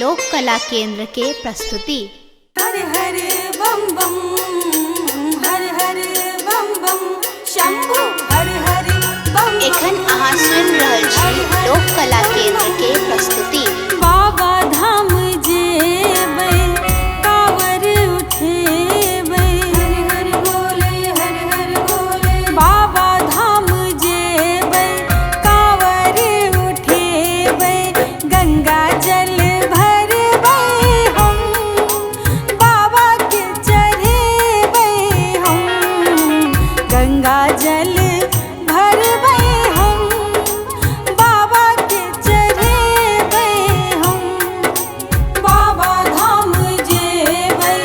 लोक कला केंद्र के प्रस्तुति। हर हर बम बम, हर हर बम बम, शंभु हर हर बम। एखन अहाँ सुनि रहल छी लोक कला केंद्र के प्रस्तुति। बाबा धाम जेबै, कांवर उठेबै, हर हर बोले, हर हर बोले। बाबा धाम जेबै, कांवर उठेबै, गंगा जल भरबै हम, बाबा के चढ़ेबै हम, गंगा जल भरबै हम, बाबा के चढ़ेबै हम। बाबा धाम जेबै,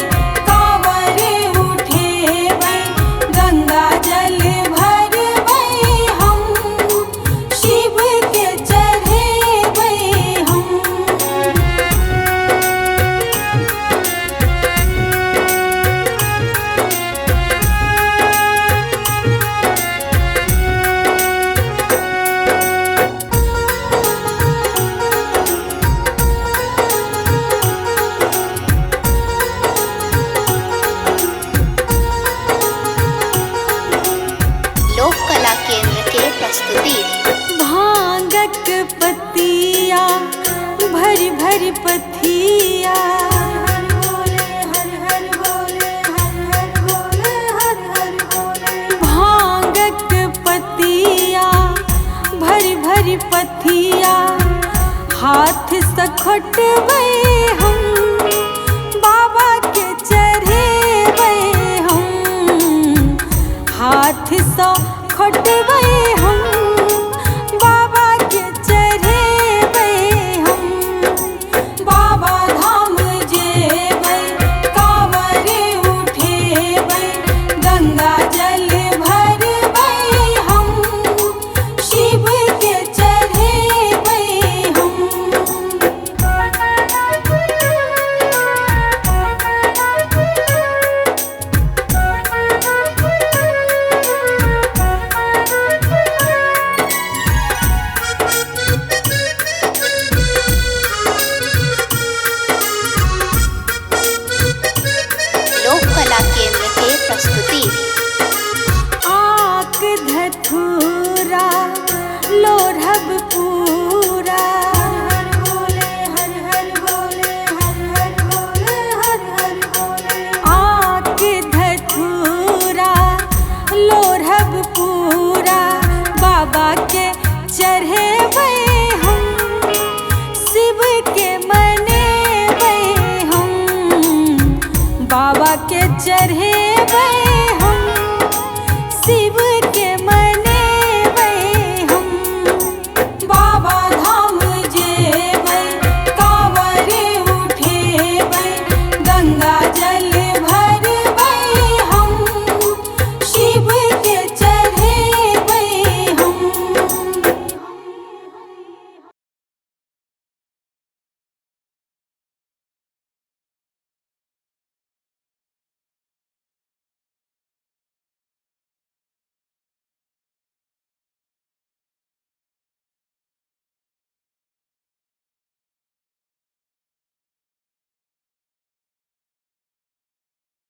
कांवर उठेबै, गंगा जल भरबै हम, शिव के चढ़ेबै हम। लोक कला केंद्र के प्रस्तुति। भांगक पतिया भरी भरी पथिया, हर बोले, हर हर बोले, हर हर बोले, हर हर बोले। भांगक पतिया भरी भरी पथिया, हाथ से खोटबै हम,